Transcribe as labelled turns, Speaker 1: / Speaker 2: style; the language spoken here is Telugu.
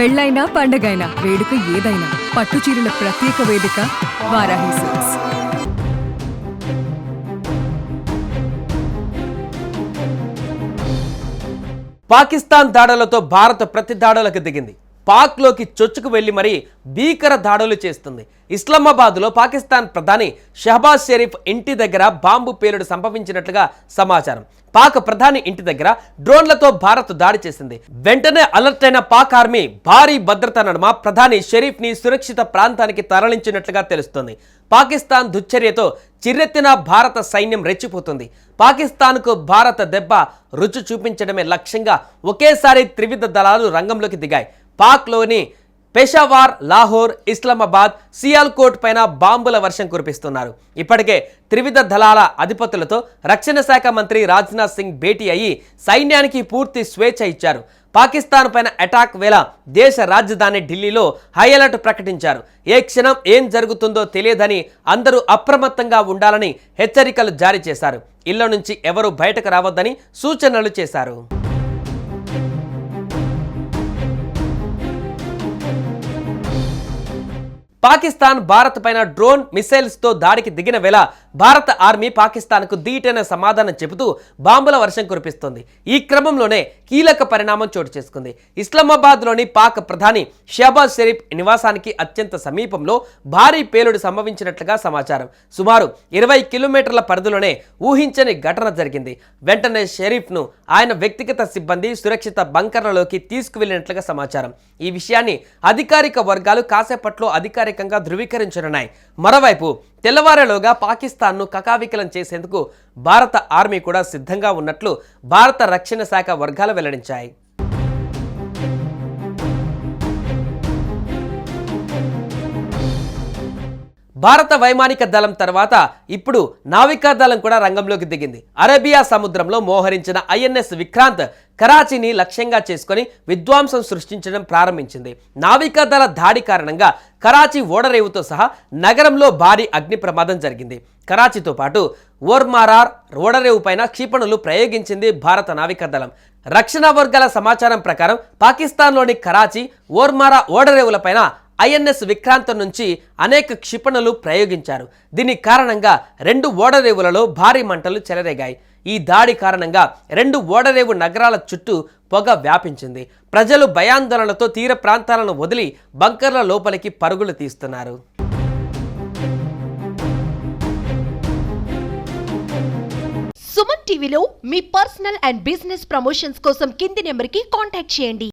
Speaker 1: పెళ్ళైనా పండగైనా వేడుక ఏదైనా పట్టు చీరల ప్రత్యేక వేదిక వారాహి సిల్క్స్.
Speaker 2: పాకిస్తాన్ దాడులతో భారత్ ప్రతి దాడులకు దిగింది. పాక్లోకి చొచ్చుకు వెళ్లి మరీ భీకర దాడులు చేస్తుంది. ఇస్లామాబాద్లో పాకిస్తాన్ ప్రధాని షహబాజ్ షరీఫ్ ఇంటి దగ్గర బాంబు పేలుడు సంభవించినట్లుగా సమాచారం. పాక్ ప్రధాని ఇంటి దగ్గర డ్రోన్లతో భారత్ దాడి చేసింది. వెంటనే అలర్ట్ అయిన పాక్ ఆర్మీ భారీ భద్రత నడుమ ప్రధాని షరీఫ్ ని సురక్షిత ప్రాంతానికి తరలించినట్లుగా తెలుస్తోంది. పాకిస్తాన్ దుశ్చర్యతో చిర్రెత్తిన భారత సైన్యం రెచ్చిపోతుంది. పాకిస్తాన్కు భారత దెబ్బ రుచి చూపించడమే లక్ష్యంగా ఒకేసారి త్రివిధ దళాలు రంగంలోకి దిగాయి. పాక్లోని పెషావార్, లాహోర్, ఇస్లామాబాద్, సియాల్కోట్ పైన బాంబుల వర్షం కురిపిస్తున్నారు. ఇప్పటికే త్రివిధ దళాల అధిపతులతో రక్షణ శాఖ మంత్రి రాజ్నాథ్ సింగ్ భేటీ అయ్యి సైన్యానికి పూర్తి స్వేచ్ఛ ఇచ్చారు. పాకిస్తాన్ పైన అటాక్ వేళ దేశ రాజధాని ఢిల్లీలో హై అలర్ట్ ప్రకటించారు. ఏ క్షణం ఏం జరుగుతుందో తెలియదని అందరూ అప్రమత్తంగా ఉండాలని హెచ్చరికలు జారీ చేశారు. ఇళ్ల నుంచి ఎవరూ బయటకు రావద్దని సూచనలు చేశారు. పాకిస్తాన్ భారత్ పైన డ్రోన్ మిసైల్స్ తో దాడికి దిగిన వేళ భారత ఆర్మీ పాకిస్తాన్కు ధీటైన సమాధానం చెబుతూ బాంబుల వర్షం కురిపిస్తోంది. ఈ క్రమంలోనే కీలక పరిణామం చోటు చేసుకుంది. ఇస్లామాబాద్లోని పాక్ ప్రధాని షహబాజ్ షరీఫ్ నివాసానికి అత్యంత సమీపంలో భారీ పేలుడు సంభవించినట్లుగా సమాచారం. సుమారు 20 కిలోమీటర్ల పరిధిలోనే ఊహించని ఘటన జరిగింది. వెంటనే షరీఫ్ను ఆయన వ్యక్తిగత సిబ్బంది సురక్షిత బంకర్లలోకి తీసుకువెళ్లినట్లుగా సమాచారం. ఈ విషయాన్ని అధికారిక వర్గాలు కాసేపట్లో అధికారికంగా ధృవీకరించనున్నాయి. మరోవైపు తెల్లవారేలోగా పాకిస్తాన్ను కకావికలం చేసేందుకు భారత ఆర్మీ కూడా సిద్ధంగా ఉన్నట్లు భారత రక్షణ శాఖ వర్గాలు వెల్లడించాయి. భారత వైమానిక దళం తర్వాత ఇప్పుడు నావికా దళం కూడా రంగంలోకి దిగింది. అరేబియా సముద్రంలో మోహరించిన ఐఎన్ఎస్ విక్రాంత్ కరాచీని లక్ష్యంగా చేసుకుని విధ్వంసం సృష్టించడం ప్రారంభించింది. నావికా దళ దాడి కారణంగా కరాచీ ఓడరేవుతో సహా నగరంలో భారీ అగ్ని ప్రమాదం జరిగింది. కరాచీతో పాటు ఓర్మారార్ ఓడరేవు పైన క్షిపణులు ప్రయోగించింది భారత నావికా దళం. రక్షణ వర్గాల సమాచారం ప్రకారం పాకిస్తాన్లోని కరాచీ, ఓర్మారా ఓడరేవులపైన ఐఎన్ఎస్ విక్రాంత్ నుంచి అనేక క్షిపణులు ప్రయోగించారు. దీని కారణంగా 2 ఓడరేవులలో భారీ మంటలు చెలరేగాయి. ఈ దాడి కారణంగా 2 ఓడరేవు నగరాల చుట్టూ పొగ వ్యాపించింది. ప్రజలు భయాందోళనలతో తీర ప్రాంతాలను వదిలి బంకర్ల లోపలికి పరుగులు తీస్తున్నారు.
Speaker 3: సుమన్ టీవీలో మీ పర్సనల్ అండ్ బిజినెస్ ప్రమోషన్స్ కోసం కింది నెంబర్కి కాంటాక్ట్ చేయండి.